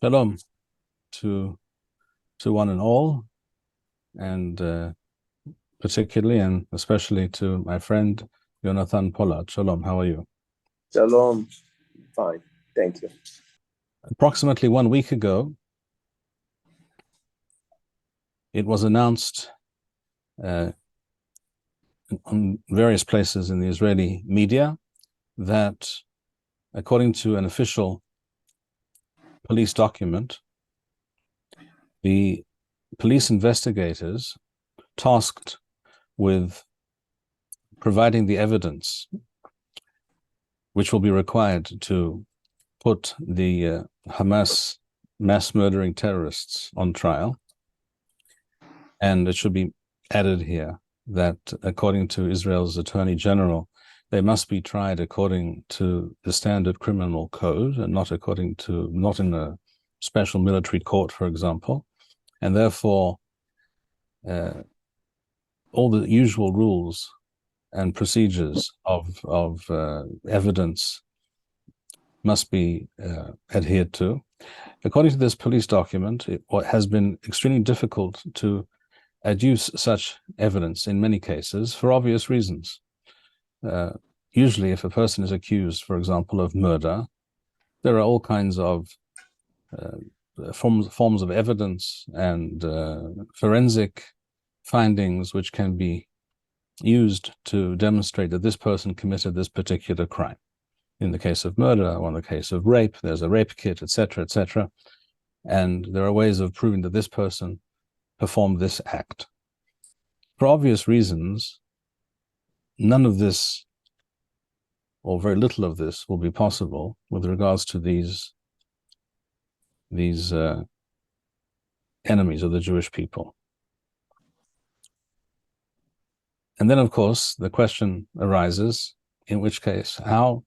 Shalom to one and all, and particularly and especially to my friend Jonathan Pollard. Shalom, how are you? Shalom, fine, thank you. Approximately 1 week ago, it was announced on various places in the Israeli media that, according to an official police document, the police investigators tasked with providing the evidence which will be required to put the Hamas mass murdering terrorists on trial. And it should be added here that, according to Israel's Attorney General, they must be tried according to the standard criminal code and not in a special military court, for example. And therefore, all the usual rules and procedures of evidence must be adhered to. According to this police document, it has been extremely difficult to adduce such evidence in many cases for obvious reasons. Usually, if a person is accused, for example, of murder, there are all kinds of forms of evidence and forensic findings which can be used to demonstrate that this person committed this particular crime. In the case of murder, or in the case of rape, there's a rape kit, etc., etc. And there are ways of proving that this person performed this act. For obvious reasons, none of this, or very little of this, will be possible with regards to these enemies of the Jewish people. And then, of course, the question arises, in which case, how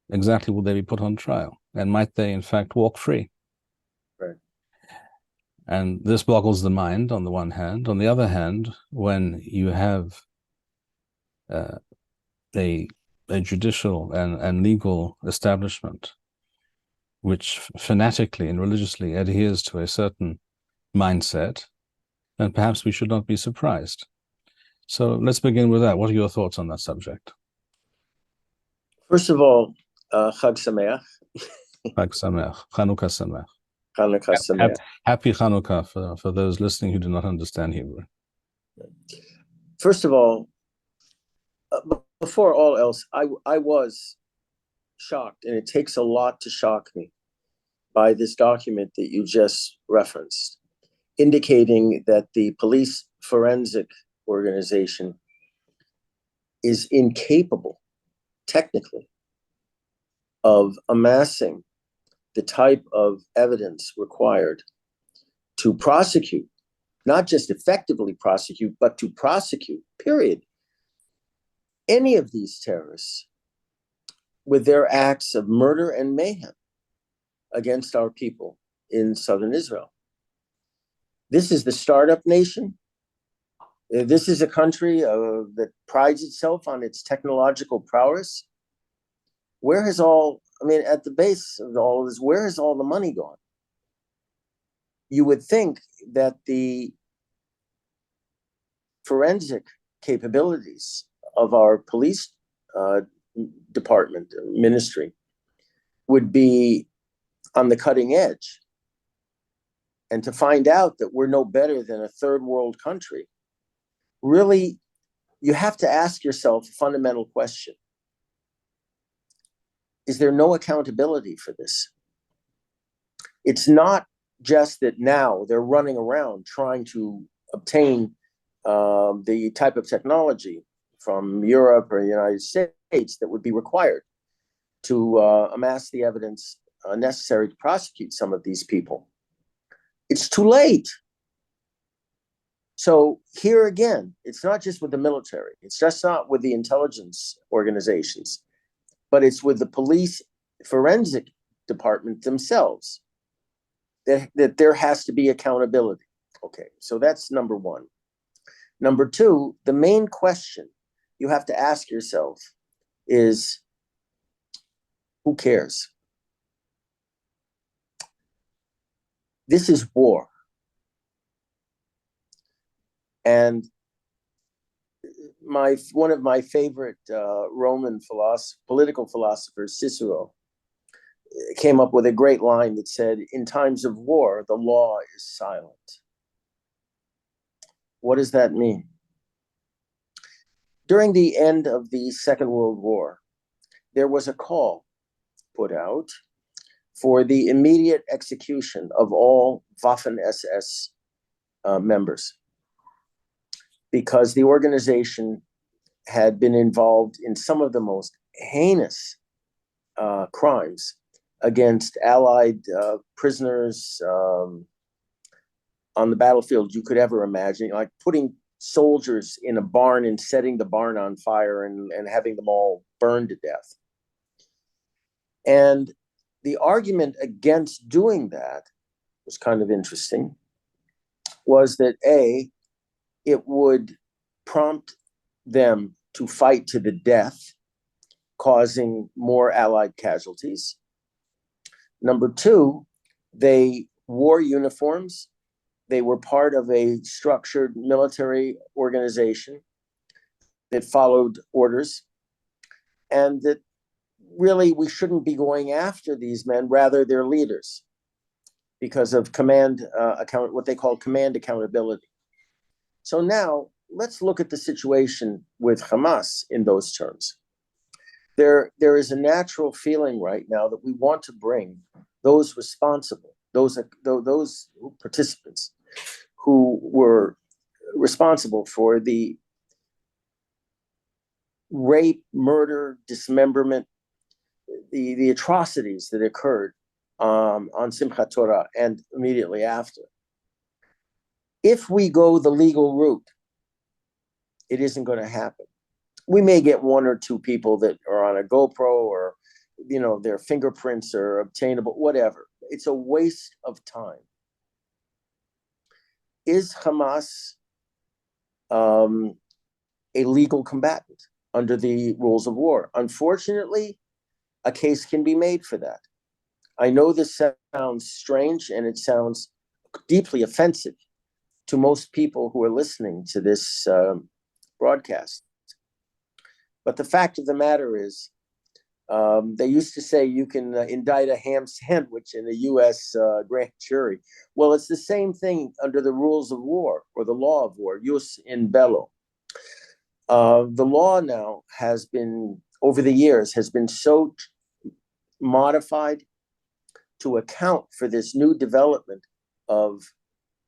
exactly will they be put on trial? And might they, in fact, walk free? Right. And this boggles the mind, on the one hand. On the other hand, when you have a judicial and legal establishment which fanatically and religiously adheres to a certain mindset, then perhaps we should not be surprised. So let's begin with that. What are your thoughts on that subject? First of all, Chag Sameach. Chag Sameach. Chanukah Sameach. Chanukah Sameach. Happy Chanukah for those listening who do not understand Hebrew. First of all, before all else, I was shocked, and it takes a lot to shock me, by this document that you just referenced, indicating that the police forensic organization is incapable, technically, of amassing the type of evidence required to prosecute, not just effectively prosecute, but to prosecute, period, any of these terrorists with their acts of murder and mayhem against our people in southern Israel. This is the startup nation. This is a country that prides itself on its technological prowess. Where has at the base of all of this, where has all the money gone? You would think that the forensic capabilities of our police department, ministry, would be on the cutting edge. And to find out that we're no better than a third world country, really, you have to ask yourself a fundamental question. Is there no accountability for this? It's not just that now they're running around trying to obtain the type of technology from Europe or the United States that would be required to amass the evidence necessary to prosecute some of these people. It's too late. So here again, it's not just with the military. It's just not with the intelligence organizations, but it's with the police forensic department themselves that there has to be accountability. Okay, so that's number one. Number two, the main question you have to ask yourself is, who cares? This is war. And one of my favorite Roman political philosophers, Cicero, came up with a great line that said, in times of war, the law is silent. What does that mean? During the end of the Second World War, there was a call put out for the immediate execution of all Waffen-SS members, because the organization had been involved in some of the most heinous crimes against Allied prisoners on the battlefield you could ever imagine, like putting soldiers in a barn and setting the barn on fire and having them all burned to death. And the argument against doing that was kind of interesting, was that it would prompt them to fight to the death, causing more Allied casualties. Number two, they wore uniforms. They were part of a structured military organization that followed orders, and that really we shouldn't be going after these men, rather their leaders, because of what they call command accountability. So now let's look at the situation with Hamas in those terms. There is a natural feeling right now that we want to bring those responsible, those participants who were responsible for the rape, murder, dismemberment, the atrocities that occurred on Simchat Torah and immediately after. If we go the legal route, it isn't going to happen. We may get one or two people that are on a GoPro, or their fingerprints are obtainable, whatever. It's a waste of time. Is Hamas a legal combatant under the rules of war? Unfortunately, a case can be made for that. I know this sounds strange and it sounds deeply offensive to most people who are listening to this broadcast. But the fact of the matter is, they used to say you can indict a ham sandwich in a U.S. grand jury. Well, it's the same thing under the rules of war, or the law of war, jus in bello. The law now has been, over the years, has been so modified to account for this new development of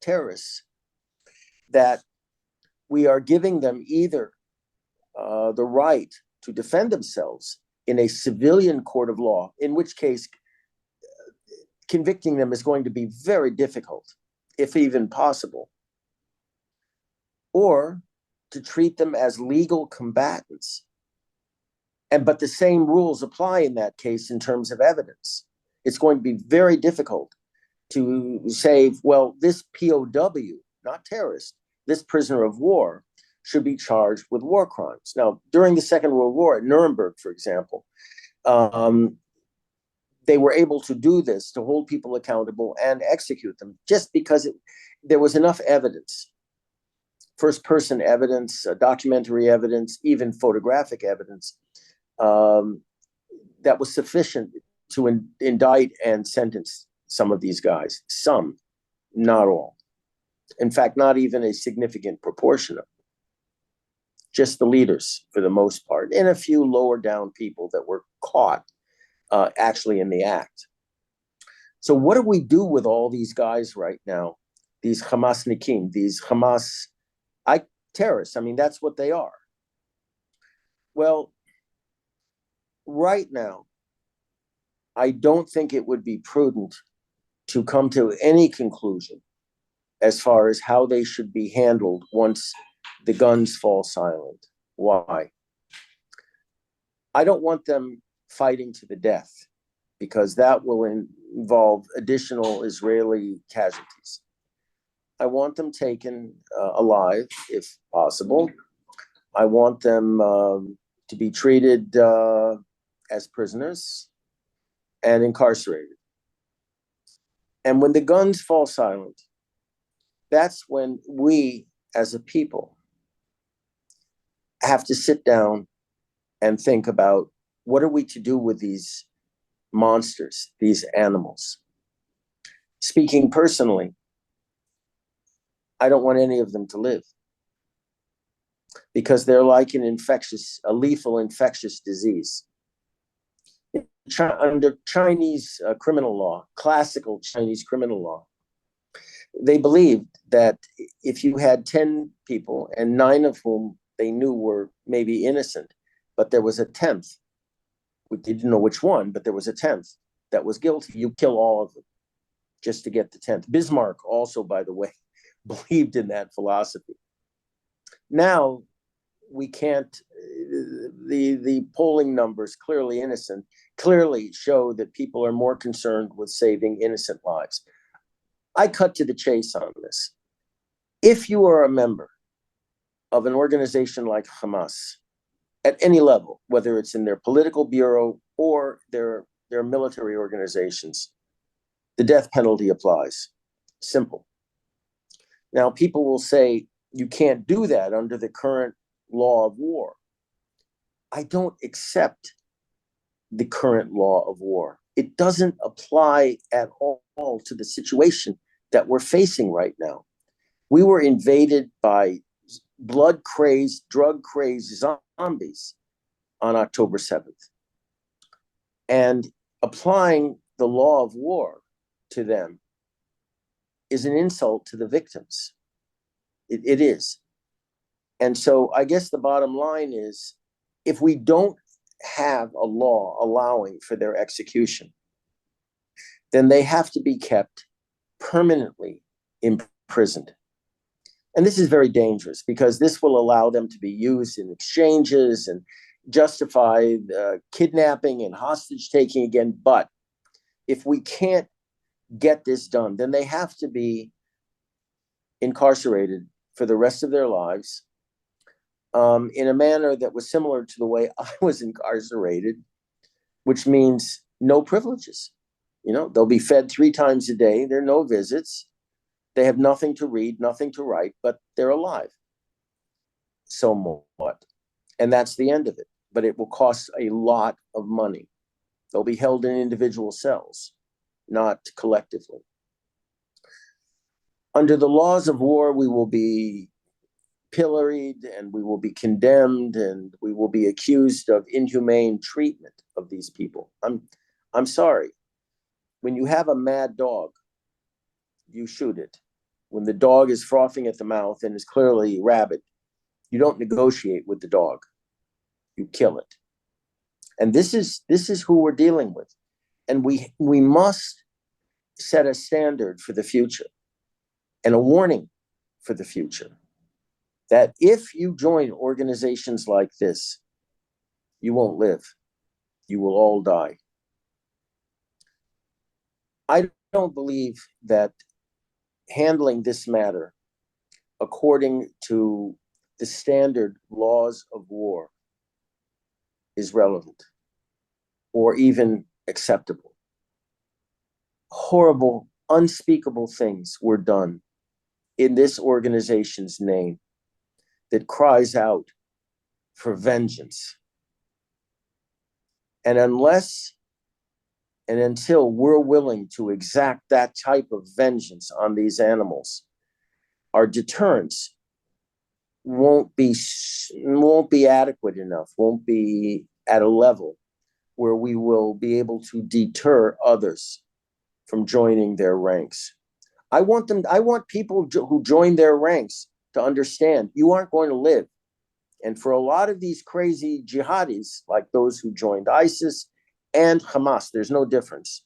terrorists that we are giving them either the right to defend themselves in a civilian court of law, in which case convicting them is going to be very difficult, if even possible, or to treat them as legal combatants. But the same rules apply in that case in terms of evidence. It's going to be very difficult to say, well, this POW, not terrorist, this prisoner of war, should be charged with war crimes. Now, during the Second World War at Nuremberg, for example, they were able to do this, to hold people accountable and execute them, just because there was enough evidence, first-person evidence, documentary evidence, even photographic evidence, that was sufficient to indict and sentence some of these guys. Some, not all. In fact, not even a significant proportion of them. Just the leaders, for the most part, and a few lower down people that were caught actually in the act. So what do we do with all these guys right now? These Hamasnikim, these Hamas terrorists. I mean, that's what they are. Well, right now, I don't think it would be prudent to come to any conclusion as far as how they should be handled once the guns fall silent. Why? I don't want them fighting to the death, because that will involve additional Israeli casualties. I want them taken alive, if possible. I want them to be treated as prisoners and incarcerated. And when the guns fall silent, that's when we as a people have to sit down and think about, what are we to do with these monsters, these animals? Speaking personally, I don't want any of them to live, because they're like a lethal infectious disease. Under Chinese criminal law, classical Chinese criminal law, they believed that if you had 10 people and 9 of whom they knew were maybe innocent, but there was a 10th, we didn't know which one, but there was a 10th that was guilty, you kill all of them just to get the 10th. Bismarck also, by the way, believed in that philosophy. Now, we can't, the polling numbers, clearly innocent, clearly show that people are more concerned with saving innocent lives. I cut to the chase on this. If you are a member of an organization like Hamas, at any level, whether it's in their political bureau or their military organizations, the death penalty applies. Simple. Now, people will say you can't do that under the current law of war. I don't accept the current law of war. It doesn't apply at all to the situation that we're facing right now. We were invaded by blood-crazed, drug-crazed zombies on October 7th. And applying the law of war to them is an insult to the victims. It is. And so I guess the bottom line is, if we don't have a law allowing for their execution, then they have to be kept permanently imprisoned. And this is very dangerous, because this will allow them to be used in exchanges and justify kidnapping and hostage taking again. But if we can't get this done, then they have to be incarcerated for the rest of their lives, in a manner that was similar to the way I was incarcerated, which means no privileges. They'll be fed 3 times a day. There are no visits. They have nothing to read, nothing to write, but they're alive. So what? And that's the end of it. But it will cost a lot of money. They'll be held in individual cells, not collectively. Under the laws of war, we will be pilloried, and we will be condemned, and we will be accused of inhumane treatment of these people. I'm sorry. When you have a mad dog, you shoot it. When the dog is frothing at the mouth and is clearly rabid, you don't negotiate with the dog. You kill it. And this is who we're dealing with. And we must set a standard for the future and a warning for the future, that if you join organizations like this, you won't live. You will all die. I don't believe that handling this matter according to the standard laws of war is relevant or even acceptable. Horrible, unspeakable things were done in this organization's name that cries out for vengeance. And unless and until we're willing to exact that type of vengeance on these animals, our deterrence won't be adequate enough, won't be at a level where we will be able to deter others from joining their ranks. I want people who join their ranks to understand you aren't going to live. And for a lot of these crazy jihadis, like those who joined ISIS and Hamas, there's no difference.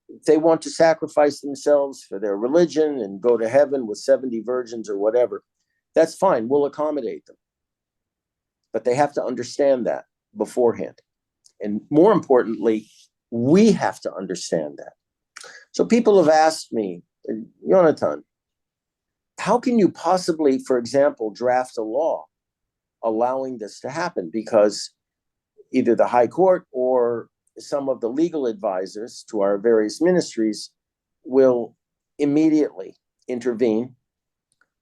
If they want to sacrifice themselves for their religion and go to heaven with 70 virgins or whatever, that's fine. We'll accommodate them. But they have to understand that beforehand. And more importantly, we have to understand that. So people have asked me, Jonathan, how can you possibly, for example, draft a law allowing this to happen? Because either the High Court or some of the legal advisors to our various ministries will immediately intervene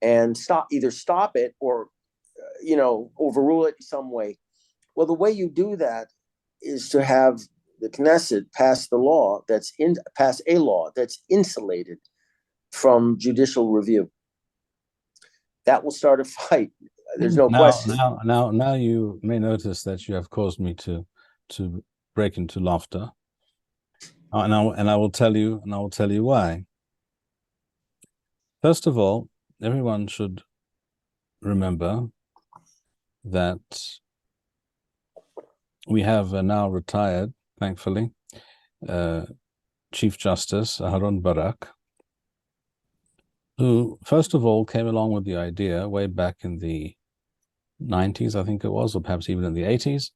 and either stop it or, overrule it in some way. Well, the way you do that is to have the Knesset pass a law that's insulated from judicial review. That will start a fight. There's no question. Now you may notice that you have caused me to break into laughter, and I will tell you why. First of all, everyone should remember that we have a now retired, thankfully, Chief Justice Aharon Barak, who first of all came along with the idea way back in the 90s, I think it was, or perhaps even in the 80s.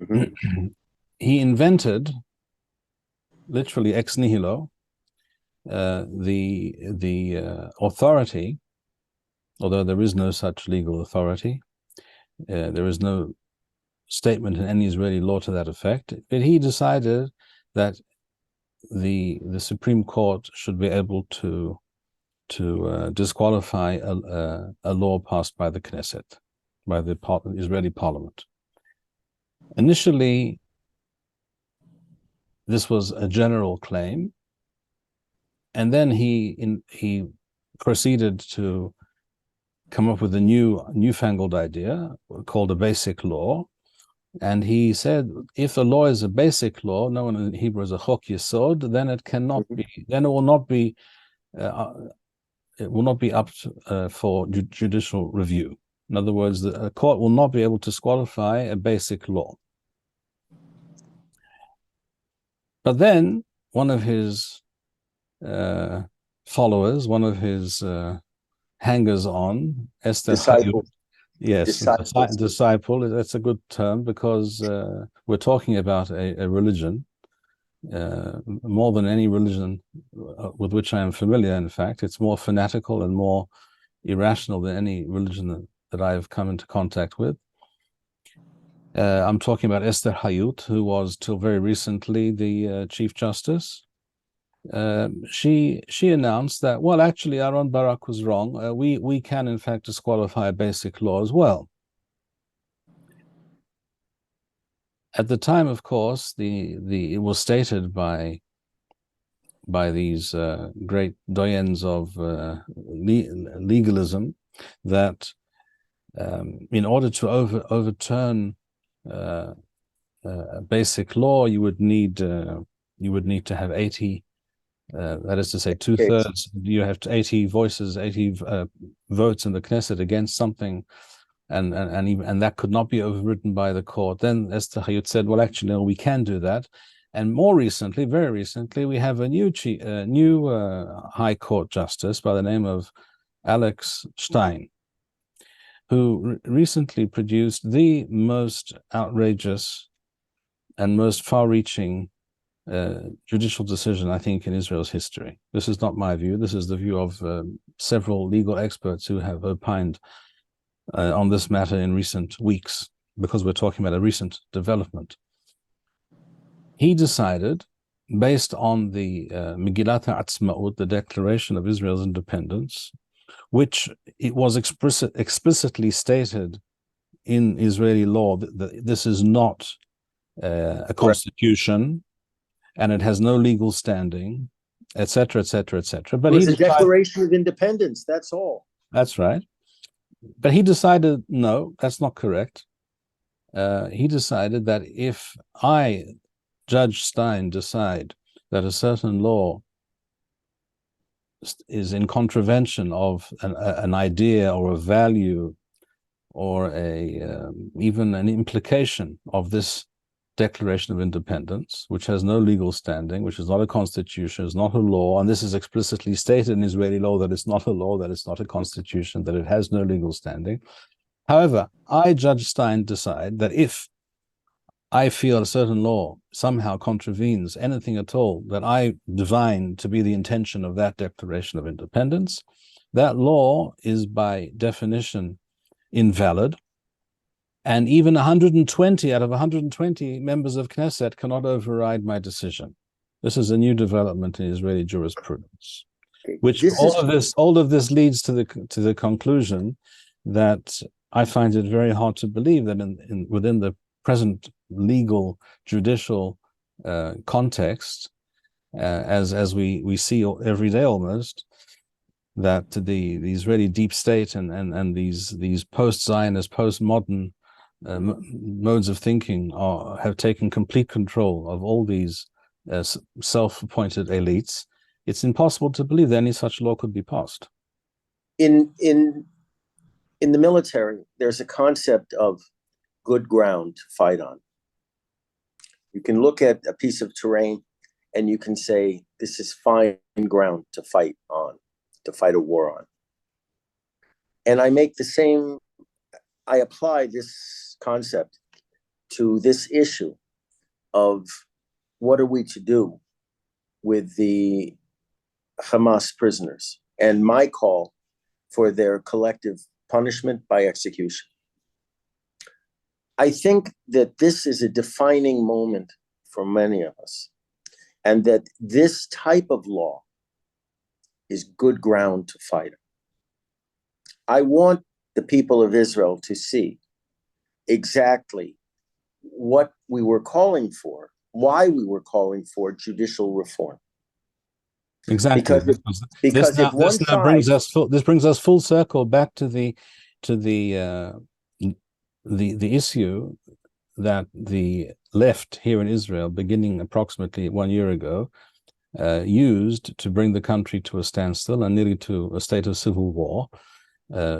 Mm-hmm. He invented, literally ex nihilo, the authority, although there is no such legal authority, there is no statement in any Israeli law to that effect, but he decided that the Supreme Court should be able to disqualify a law passed by the Knesset, by the Israeli parliament. Initially, this was a general claim, and then he proceeded to come up with a newfangled idea called a basic law. And he said, if a law is a basic law, known in Hebrew as a chok yesod, then it cannot be, then it will not be up for judicial review. In other words, a court will not be able to disqualify a basic law. But then one of his followers, one of his hangers-on, Esther Disciple. Yes, disciple. That's a good term, because we're talking about a religion, more than any religion with which I am familiar. In fact, it's more fanatical and more irrational than any religion that I've come into contact with. I'm talking about Esther Hayut, who was till very recently the Chief Justice. She announced that, well, actually, Aharon Barak was wrong. We can, in fact, disqualify a basic law as well. At the time, of course, it was stated by these great doyens of legalism that in order to overturn a basic law, you would need to have 80. That is to say, 2/3. You have 80 voices, 80 votes in the Knesset against something, and that could not be overridden by the court. Then Esther Hayut said, "Well, actually, no, we can do that." And more recently, very recently, we have a new High Court justice by the name of Alex Stein, who recently produced the most outrageous and most far-reaching judicial decision, I think, in Israel's history. This is not my view. This is the view of several legal experts who have opined on this matter in recent weeks, because we're talking about a recent development. He decided, based on the Megillat HaAtzmaut, the Declaration of Israel's Independence, which it was explicitly stated in Israeli law that this is not a constitution, and it has no legal standing, etc., etc., etc. But it was a Declaration of Independence, that's all. That's right. But he decided, no, that's not correct. He decided that if I, Judge Stein, decide that a certain law is in contravention of an idea or a value or even an implication of this Declaration of Independence, which has no legal standing, which is not a constitution, is not a law, and this is explicitly stated in Israeli law that it's not a law, that it's not a constitution, that it has no legal standing. However, I, Judge Stein, decide that if I feel a certain law somehow contravenes anything at all that I divine to be the intention of that Declaration of Independence, that law is by definition invalid. And even 120 out of 120 members of Knesset cannot override my decision. This is a new development in Israeli jurisprudence, which This is all of this leads to the conclusion that I find it very hard to believe that within the present legal judicial context, as we see every day almost, that the Israeli deep state and these post-Zionist, post-modern modes of thinking have taken complete control of all these self-appointed elites. It's impossible to believe that any such law could be passed. in the military, there's a concept of good ground to fight on. You can look at a piece of terrain and you can say, this is fine ground to fight on, to fight a war on. And I apply this concept to this issue of what are we to do with the Hamas prisoners and my call for their collective punishment by execution. I think that this is a defining moment for many of us, and that this type of law is good ground to fight on. I want the people of Israel to see exactly what we were calling for, why we were calling for judicial reform. Exactly, because if one side brings us full circle back to the issue that the left here in Israel, beginning approximately 1 year ago, used to bring the country to a standstill and nearly to a state of civil war,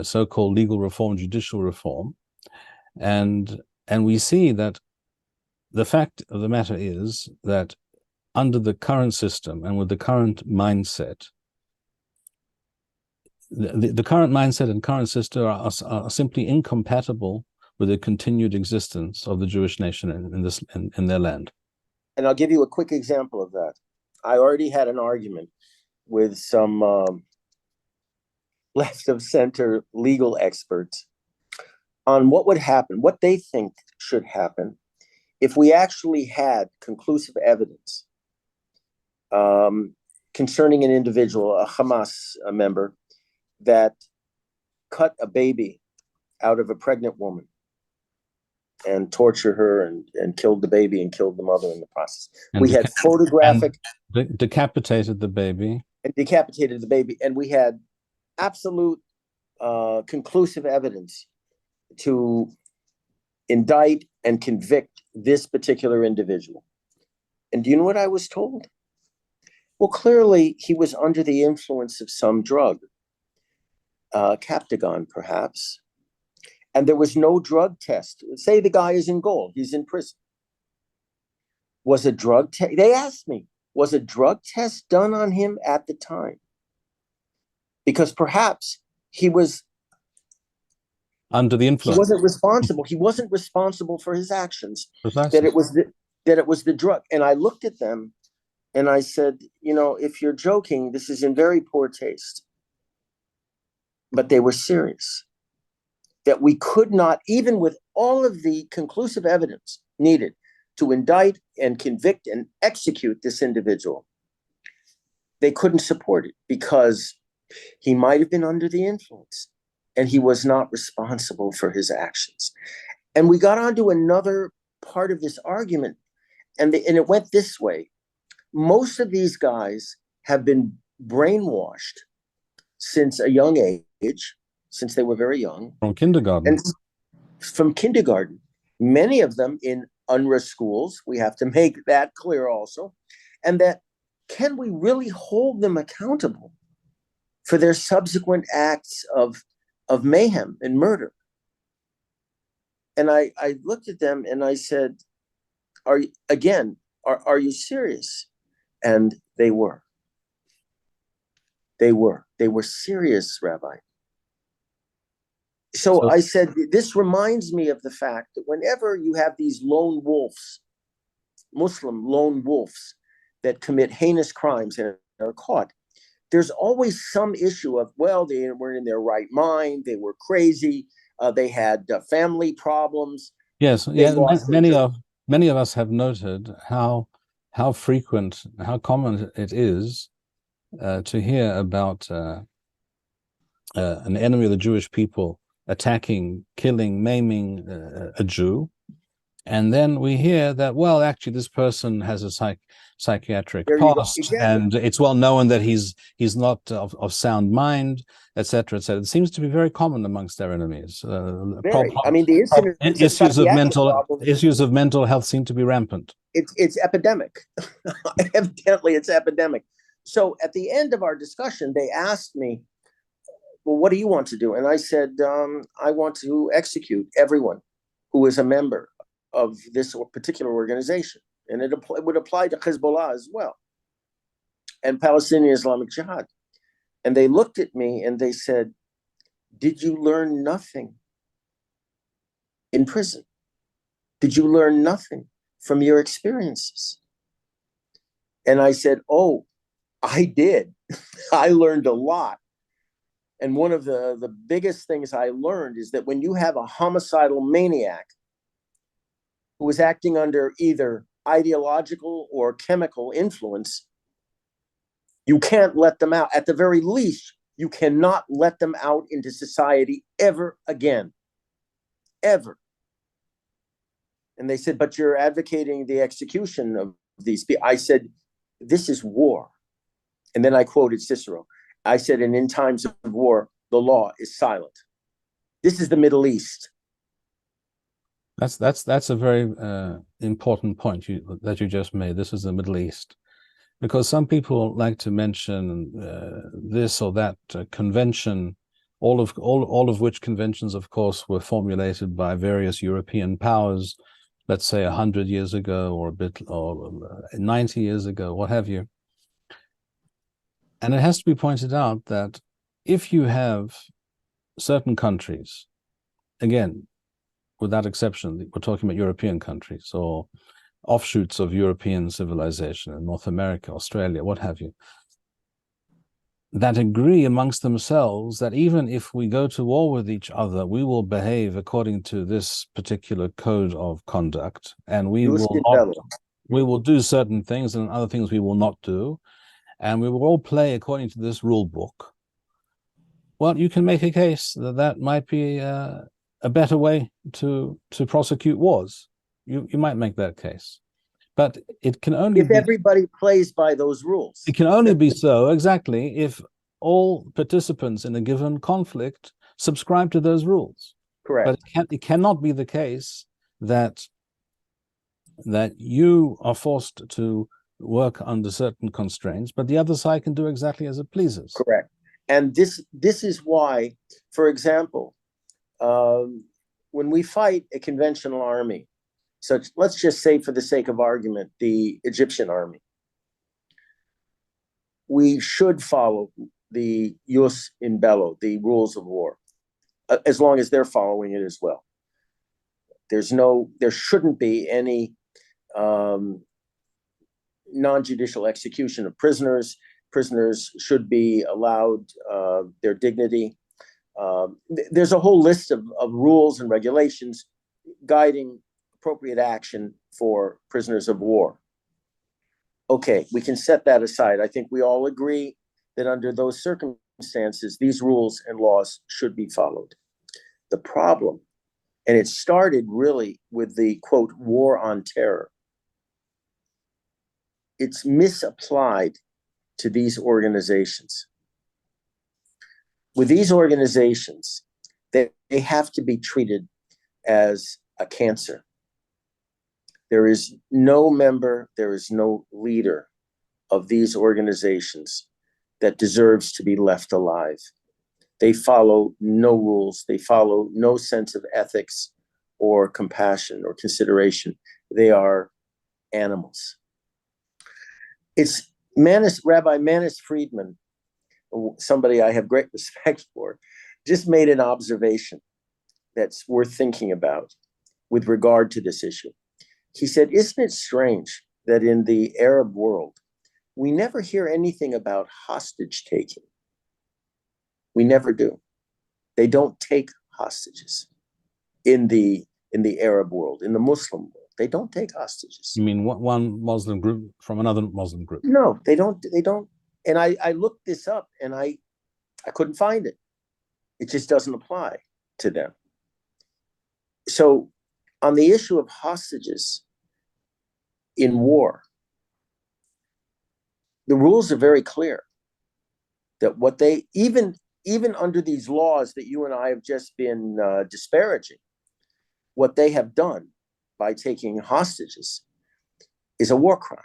so-called legal reform, judicial reform, and we see that the fact of the matter is that under the current system and with the current mindset, the current mindset and current system are simply incompatible with the continued existence of the Jewish nation in their land. And I'll give you a quick example of that. I already had an argument with some left of center legal experts on what would happen, what they think should happen if we actually had conclusive evidence concerning an individual, a Hamas member, that cut a baby out of a pregnant woman and tortured her and killed the baby and killed the mother in the process. And we had photographic... decapitated the baby. And decapitated the baby. And we had absolute conclusive evidence to indict and convict this particular individual. And do you know what I was told? Well, clearly he was under the influence of some drug, Captagon perhaps, and there was no drug test. Say the guy is in goal, he's in prison. Was a drug test? They asked me, was a drug test done on him at the time? Because perhaps he was under the influence. He wasn't responsible. He wasn't responsible for his actions. Precisely. That it was the drug. And I looked at them and I said, you know, if you're joking, this is in very poor taste. But they were serious. That we could not, even with all of the conclusive evidence needed to indict and convict and execute this individual, they couldn't support it because he might have been under the influence and he was not responsible for his actions. And we got onto another part of this argument, and it went this way. Most of these guys have been brainwashed since a young age, since they were very young. From kindergarten. And from kindergarten. Many of them in UNRWA schools. We have to make that clear also. And that, can we really hold them accountable for their subsequent acts of mayhem and murder? And I looked at them and I said, are you serious? And they were. They were serious, Rabbi. So I said, this reminds me of the fact that whenever you have these lone wolves, Muslim lone wolves that commit heinous crimes and are caught, there's always some issue of, well, they weren't in their right mind, they were crazy, they had family problems. Yes, yeah. Many of us have noted how how frequent, how common it is to hear about an enemy of the Jewish people attacking, killing, maiming a Jew. And then we hear that, well, actually, this person has a psychiatric There you go. past, Exactly. and it's well known that he's not of sound mind, etc., etc. It seems to be very common amongst their enemies. Very. I mean, the incidence of psychiatric problems, issues of mental health seem to be rampant. It's epidemic. Evidently, it's epidemic. So at the end of our discussion, they asked me, well, what do you want to do? And I said, I want to execute everyone who is a member of this particular organization. And it would apply to Hezbollah as well, and Palestinian Islamic Jihad. And they looked at me and they said, did you learn nothing in prison? Did you learn nothing from your experiences? And I said, oh, I did. I learned a lot. And one of the biggest things I learned is that when you have a homicidal maniac who is acting under either ideological or chemical influence, you can't let them out. At the very least, you cannot let them out into society ever again. Ever. And they said, but you're advocating the execution of these people. I said, this is war. And then I quoted Cicero. I said, and in times of war, the law is silent. This is the Middle East. That's a very important point that you just made. This is the Middle East, because some people like to mention this or that convention, all of which conventions, of course, were formulated by various European powers, let's say 100 years ago, or 90 years ago, what have you. And it has to be pointed out that if you have certain countries, again, without exception, we're talking about European countries or offshoots of European civilization in North America, Australia, what have you, that agree amongst themselves that even if we go to war with each other, we will behave according to this particular code of conduct, and we will do certain things and other things we will not do, and we will all play according to this rule book. Well, you can make a case that that might be a better way to prosecute wars. You might make that case, but it can only if everybody plays by those rules. It can only be so, exactly, if all participants in a given conflict subscribe to those rules. Correct. But it cannot be the case that you are forced to work under certain constraints, but the other side can do exactly as it pleases. Correct. And this is why, for example, when we fight a conventional army, so let's just say, for the sake of argument, the Egyptian army, we should follow the jus in bello, the rules of war, as long as they're following it as well. There shouldn't be any non-judicial execution of prisoners. Prisoners should be allowed their dignity. There's a whole list of rules and regulations guiding appropriate action for prisoners of war. Okay, we can set that aside. I think we all agree that under those circumstances, these rules and laws should be followed. The problem, and it started really with the, quote, war on terror, it's misapplied to these organizations. With these organizations, they have to be treated as a cancer. There is no member, there is no leader of these organizations that deserves to be left alive. They follow no rules. They follow no sense of ethics or compassion or consideration. They are animals. It's Rabbi Manis Friedman, somebody I have great respect for, just made an observation that's worth thinking about with regard to this issue. He said, isn't it strange that in the Arab world, we never hear anything about hostage taking? We never do. They don't take hostages in the Arab world, in the Muslim world. They don't take hostages. You mean one Muslim group from another Muslim group? No, they don't. They don't. And I looked this up, and I couldn't find it. It just doesn't apply to them. So on the issue of hostages in war, the rules are very clear that what they, even under these laws that you and I have just been disparaging, what they have done by taking hostages is a war crime.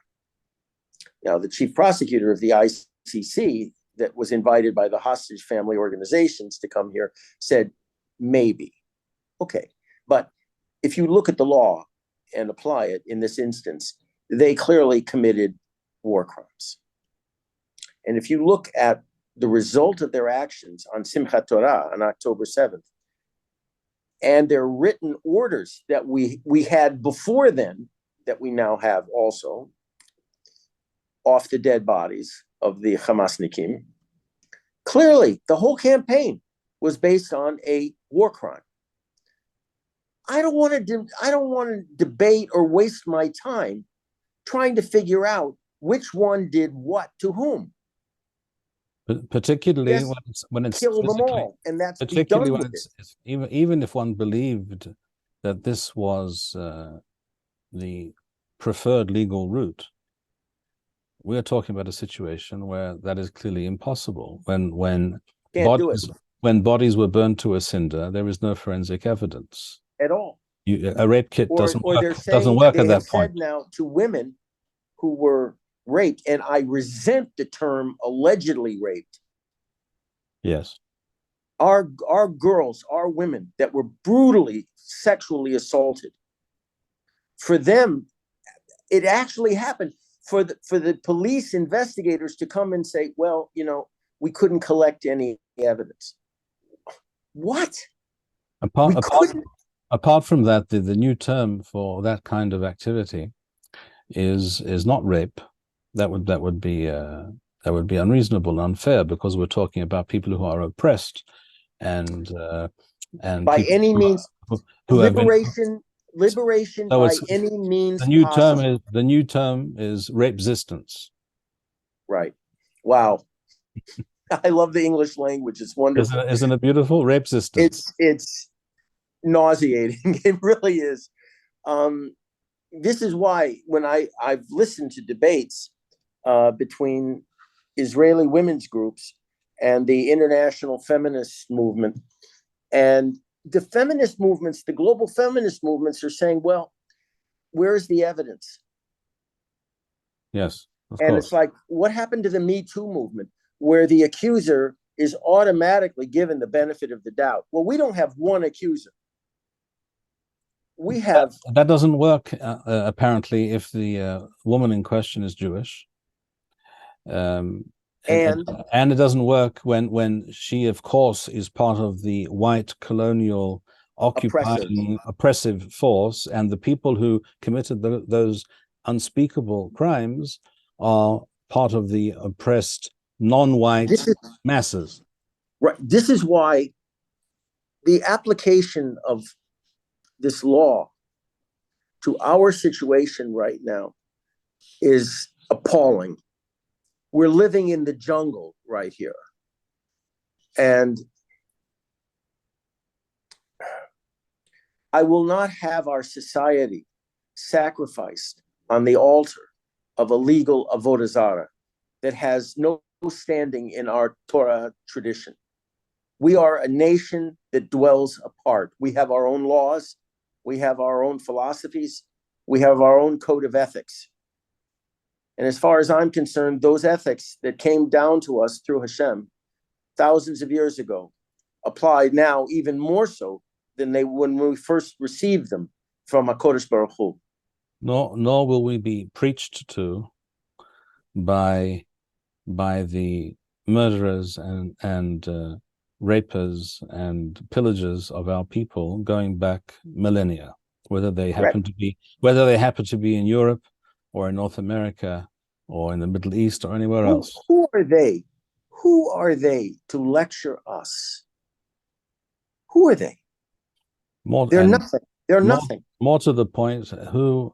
Now, the chief prosecutor of the ICC that was invited by the hostage family organizations to come here said, maybe. Okay. But if you look at the law and apply it in this instance, they clearly committed war crimes. And if you look at the result of their actions on Simchat Torah on October 7th, and their written orders that we had before then, that we now have also, off the dead bodies of the Hamasnikim, clearly the whole campaign was based on a war crime. I don't want to debate or waste my time trying to figure out which one did what to whom. Particularly when it's kill them all, and that's particularly when it's even if one believed that this was the preferred legal route, we are talking about a situation where that is clearly impossible. When bodies were burned to a cinder, there is no forensic evidence at all. A rape kit doesn't work at that point. Now to women who were raped, and I resent the term allegedly raped. Yes. Our girls, our women that were brutally sexually assaulted. For them, it actually happened. For the police investigators to come and say, well, we couldn't collect any evidence. What? Apart from that, the new term for that kind of activity is not rape. That would be unreasonable and unfair, because we're talking about people who are oppressed and by any means liberation by any means. The new term is rape resistance. Right. Wow. I love the English language. It's wonderful. Isn't it beautiful? Rape resistance. It's nauseating. It really is. This is why when I've listened to debates between Israeli women's groups and the international feminist movement, and the feminist movements, the global feminist movements, are saying, well, where's the evidence? Yes, of and course. It's like, what happened to the Me Too movement, where the accuser is automatically given the benefit of the doubt? Well, we don't have one accuser. We have that doesn't work apparently if the woman in question is Jewish, and it doesn't work when she, of course, is part of the white colonial occupying oppressive force, and the people who committed those unspeakable crimes are part of the oppressed non-white masses. Right. This is why the application of this law to our situation right now is appalling. We're living in the jungle right here. And I will not have our society sacrificed on the altar of a legal avodah zarah that has no standing in our Torah tradition. We are a nation that dwells apart. We have our own laws. We have our own philosophies. We have our own code of ethics. And as far as I'm concerned, those ethics that came down to us through Hashem thousands of years ago apply now even more so than they when we first received them from HaKodesh Baruch Hu. Nor will we be preached to by the murderers and rapers and pillagers of our people going back millennia, whether they happen to be in Europe or in North America or in the Middle East or anywhere else. Who are they? Who are they to lecture us? Who are they? They're nothing. They're More, nothing. more to the point, who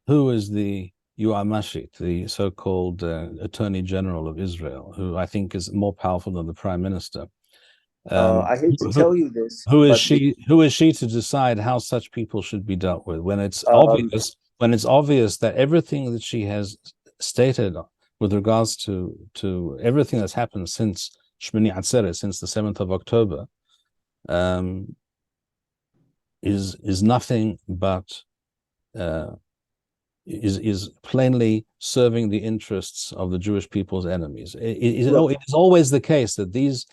is the Yuamashit, the so-called Attorney General of Israel, who I think is more powerful than the Prime Minister? I hate to tell you this, Who is but she? Who is she to decide how such people should be dealt with when it's um, obvious that everything that she has stated with regards to everything that's happened since Shmini Atzeret, since the 7th of October, is nothing but is plainly serving the interests of the Jewish people's enemies. It is always the case that these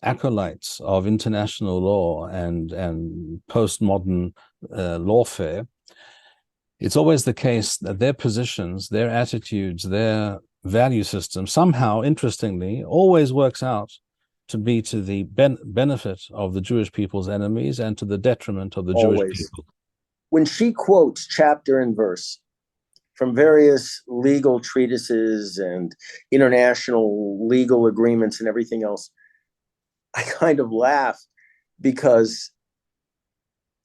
acolytes of international law and postmodern lawfare, it's always the case that their positions, their attitudes, their value system somehow, interestingly, always works out to be to the benefit of the Jewish people's enemies and to the detriment of the Jewish people. When she quotes chapter and verse from various legal treatises and international legal agreements and everything else, I kind of laugh because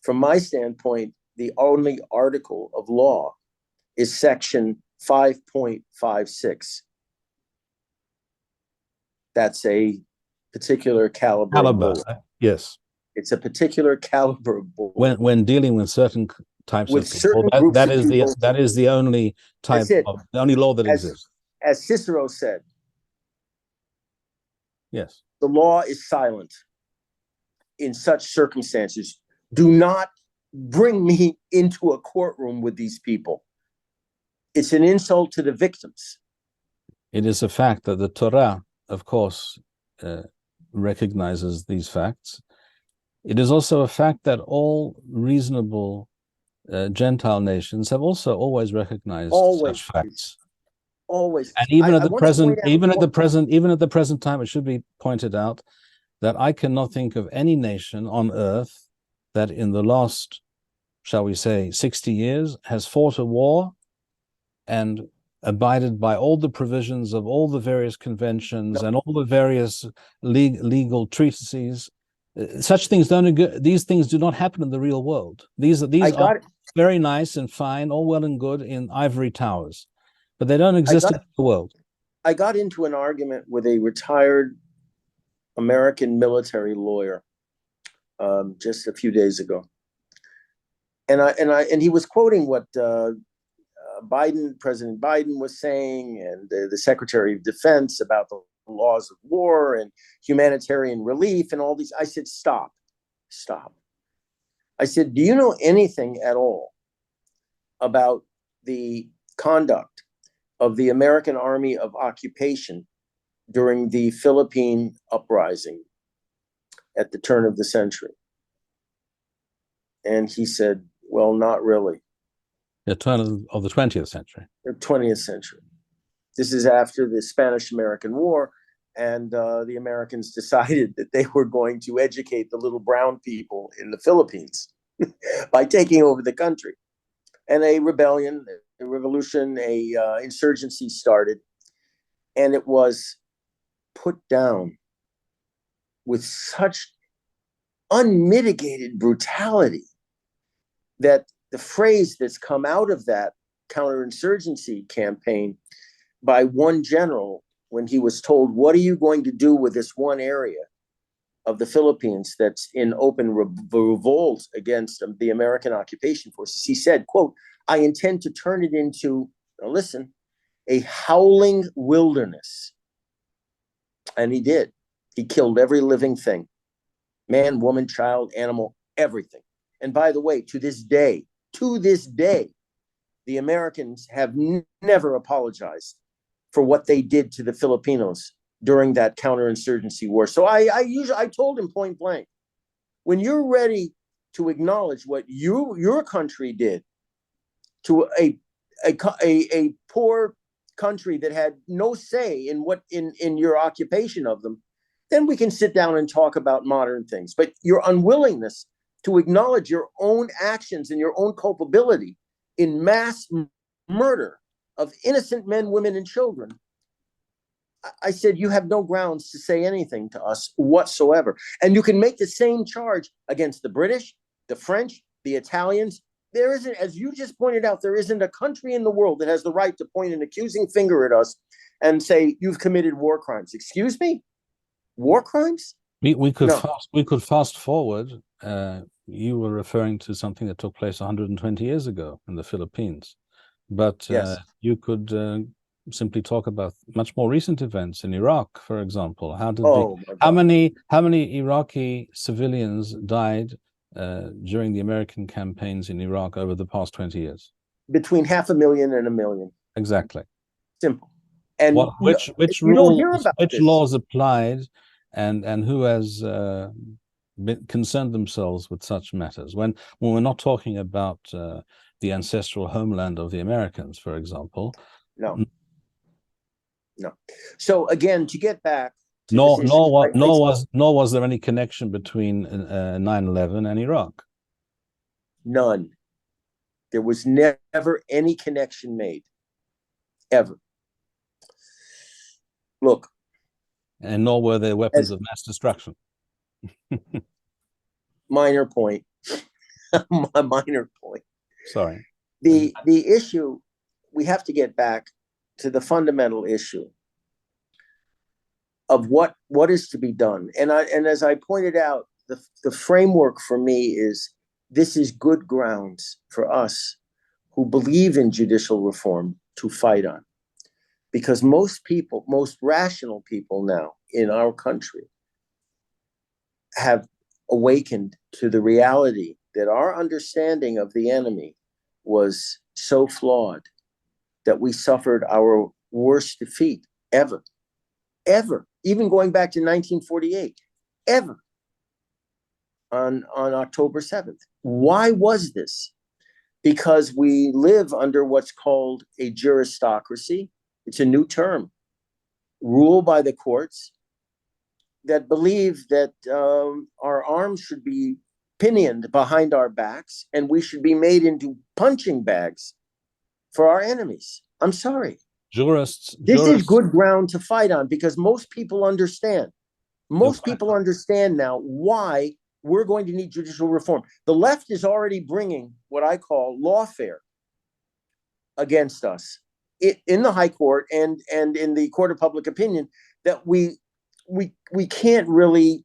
from my standpoint, the only article of law is section 5.56. That's a particular caliber bullet. Yes. It's a particular caliber bullet. When dealing with certain types with of people, that is the only type of the only law that exists. As Cicero said, yes, the law is silent in such circumstances. Do not bring me into a courtroom with these people. It's an insult to the victims. It is a fact that the Torah, of course, recognizes these facts. It is also a fact that all reasonable Gentile nations have also always recognized such facts. Always. And even at the present time, it should be pointed out that I cannot think of any nation on earth that in the last, shall we say, 60 years has fought a war and abided by all the provisions of all the various conventions and all the various legal treatises. Such things these things do not happen in the real world. These are very nice and fine, all well and good in ivory towers, but they don't exist in the world. I got into an argument with a retired American military lawyer just a few days ago, and he was quoting what President Biden was saying, and the Secretary of Defense about the laws of war and humanitarian relief and all these. I said, stop. I said, do you know anything at all about the conduct of the American Army of Occupation during the Philippine uprising at the turn of the century? And he said, well, not really. The turn of the 20th century. The 20th century. This is after the Spanish-American War, and the Americans decided that they were going to educate the little brown people in the Philippines by taking over the country. And a rebellion, a revolution, insurgency started, and it was put down with such unmitigated brutality that the phrase that's come out of that counterinsurgency campaign by one general, when he was told, what are you going to do with this one area of the Philippines that's in open revolt against the American occupation forces? He said, quote, I intend to turn it into, now listen, a howling wilderness. And he did. He killed every living thing, man, woman, child, animal, everything. And by the way, to this day, the Americans have never apologized for what they did to the Filipinos during that counterinsurgency war. So I told him point blank, when you're ready to acknowledge what your country did to a poor country that had no say in your occupation of them, then we can sit down and talk about modern things. But your unwillingness to acknowledge your own actions and your own culpability in mass murder of innocent men, women, and children, I said, you have no grounds to say anything to us whatsoever. And you can make the same charge against the British, the French, the Italians. There isn't, as you just pointed out, there isn't a country in the world that has the right to point an accusing finger at us and say, you've committed war crimes. Excuse me? War crimes? We could No. fast forward. You were referring to something that took place 120 years ago in the Philippines, but Yes. you could simply talk about much more recent events in Iraq, for example. How did Oh, my how God. many Iraqi civilians died during the American campaigns in Iraq over the past 20 years? Between 500,000 and 1 million. Exactly. Simple. And which you don't hear rules, about which this. laws applied, and who has concerned themselves with such matters? When we're not talking about the ancestral homeland of the Americans, for example. No. So again, to get back to Nor this issue, was there any connection between 9/11 and Iraq. none. There was never any connection made, ever. Look. And nor were there weapons of mass destruction. Minor point. A minor point. Sorry. The issue, we have to get back to the fundamental issue of what is to be done. And as I pointed out, the framework for me is, this is good grounds for us who believe in judicial reform to fight on. Because most people, most rational people now in our country have awakened to the reality that our understanding of the enemy was so flawed that we suffered our worst defeat ever, even going back to 1948, ever, on October 7th. Why was this? Because we live under what's called a juristocracy. It's a new term, ruled by the courts, that believe that our arms should be pinioned behind our backs and we should be made into punching bags for our enemies. I'm sorry. This is good ground to fight on, because most people understand. Most people understand now why we're going to need judicial reform. The left is already bringing what I call lawfare against us in the high court and in the court of public opinion, that we can't really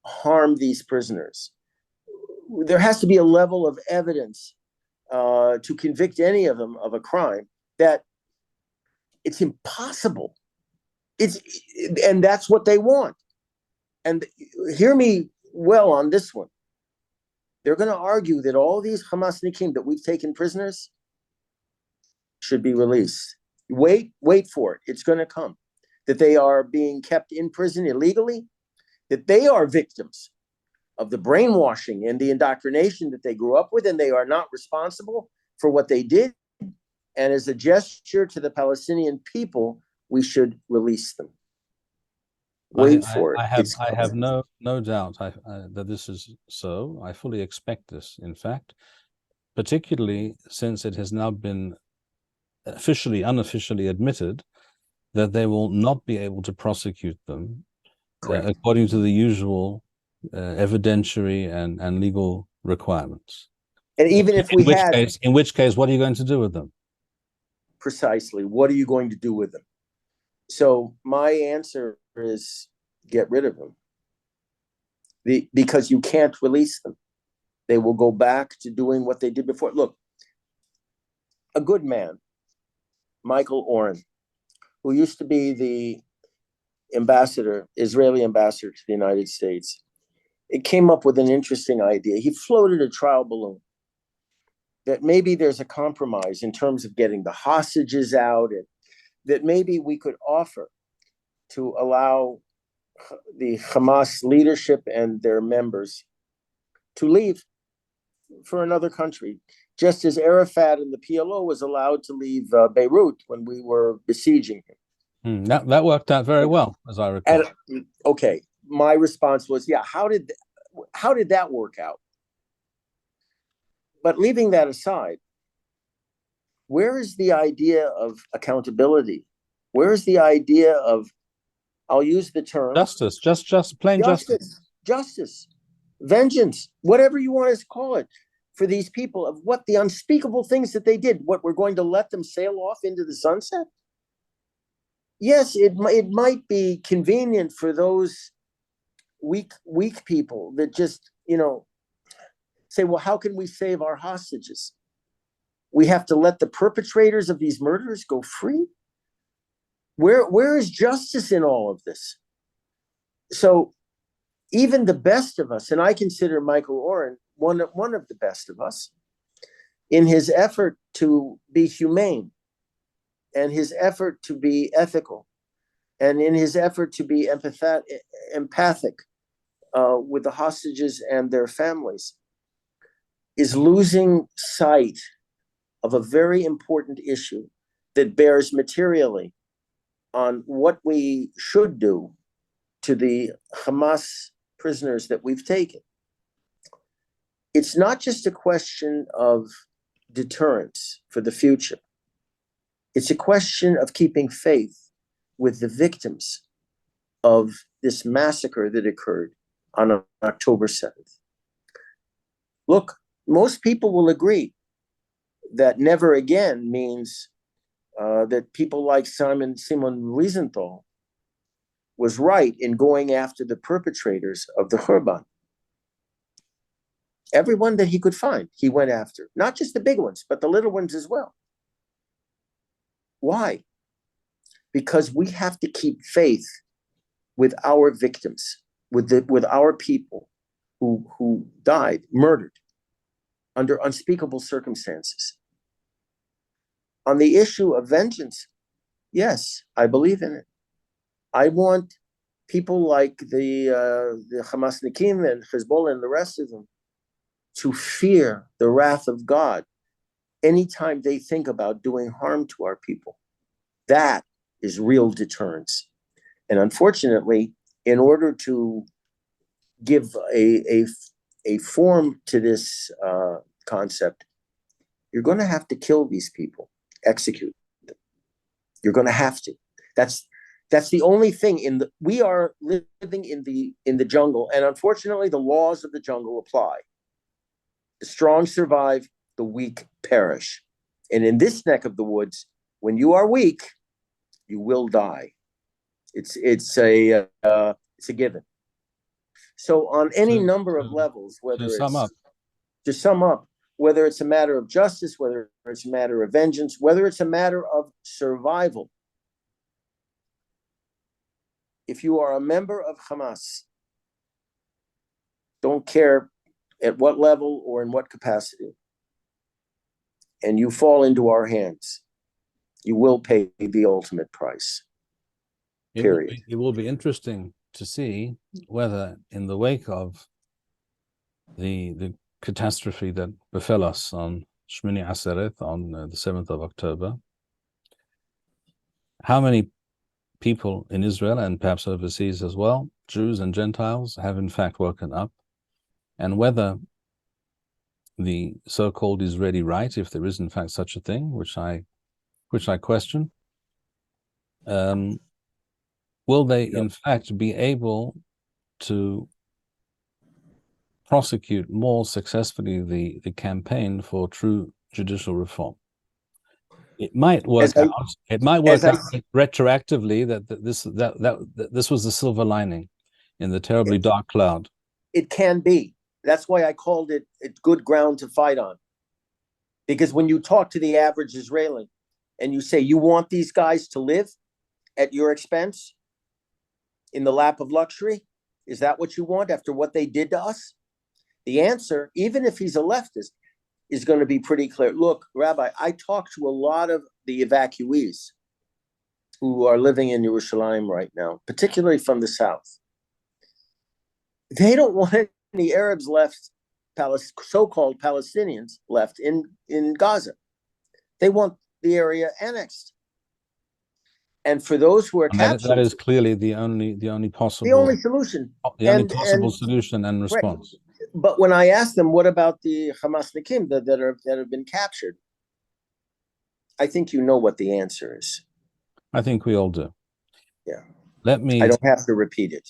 harm these prisoners. There has to be a level of evidence to convict any of them of a crime that it's impossible. And that's what they want. And hear me well on this one. They're going to argue that all these Hamasnikim that we've taken prisoners should be released. Wait for it. It's going to come. That they are being kept in prison illegally, that they are victims of the brainwashing and the indoctrination that they grew up with, and they are not responsible for what they did. And as a gesture to the Palestinian people, we should release them. Wait for it. I have no doubt that this is so. I fully expect this, in fact, particularly since it has now been unofficially admitted that they will not be able to prosecute them according to the usual evidentiary and legal requirements. And even if in which case, what are you going to do with them? Precisely. What are you going to do with them? So my answer is, get rid of them. Because you can't release them. They will go back to doing what they did before. Look, a good man, Michael Oren, who used to be the Israeli ambassador to the United States, it came up with an interesting idea. He floated a trial balloon that maybe there's a compromise in terms of getting the hostages out, and that maybe we could offer to allow the Hamas leadership and their members to leave for another country, just as Arafat and the PLO was allowed to leave Beirut when we were besieging him. That worked out very well, as I recall. Okay, my response was, yeah, how did that work out? But leaving that aside, where is the idea of accountability? Where is the idea of, I'll use the term justice, just plain justice, vengeance, whatever you want to call it, for these people of what the unspeakable things that they did. What, we're going to let them sail off into the sunset? Yes, it might be convenient for those weak people that just, say, well, how can we save our hostages? We have to let the perpetrators of these murders go free? Where is justice in all of this? So even the best of us, and I consider Michael Oren one of the best of us, in his effort to be humane, and his effort to be ethical, and in his effort to be empathic with the hostages and their families, is losing sight of a very important issue that bears materially on what we should do to the Hamas prisoners that we've taken. It's not just a question of deterrence for the future. It's a question of keeping faith with the victims of this massacre that occurred on October 7th. Look, most people will agree that never again means that people like Simon Wiesenthal was right in going after the perpetrators of the Khurban. Everyone that he could find, he went after. Not just the big ones, but the little ones as well. Why? Because we have to keep faith with our victims, with our people who died, murdered, under unspeakable circumstances. On the issue of vengeance, yes, I believe in it. I want people like the Hamasnikim and Hezbollah and the rest of them to fear the wrath of God anytime they think about doing harm to our people. That is real deterrence. And unfortunately, in order to give a form to this concept, you're going to have to kill these people, execute them. You're going to have to. That's the only thing. We are living in the jungle, and unfortunately, the laws of the jungle apply. The strong survive, the weak perish. And in this neck of the woods, when you are weak, you will die. It's a given. So on any number of levels, to sum up, whether it's a matter of justice, whether it's a matter of vengeance, whether it's a matter of survival, if you are a member of Hamas, don't care at what level or in what capacity, and you fall into our hands, you will pay the ultimate price. Period. It will be interesting to see whether, in the wake of the catastrophe that befell us on Shmini Aseret, on the 7th of October, how many people in Israel and perhaps overseas as well, Jews and Gentiles, have in fact woken up, and whether the so-called Israeli right, if there is in fact such a thing, which I question, will they in fact be able to prosecute more successfully the campaign for true judicial reform? It might work out. It might work out retroactively that this was the silver lining in the terribly dark cloud. It can be. That's why I called it good ground to fight on. Because when you talk to the average Israeli and you say, you want these guys to live at your expense in the lap of luxury? Is that what you want after what they did to us? The answer, even if he's a leftist, is going to be pretty clear. Look, Rabbi, I talked to a lot of the evacuees who are living in Yerushalayim right now, particularly from the south. They don't want any Arabs left, so-called Palestinians left in Gaza. They want the area annexed. And for those who are captured, that is clearly the only solution, solution and response. Right. But when I asked them, what about the Hamasnikim that have been captured? I think you know what the answer is. I think we all do. Yeah. I don't have to repeat it.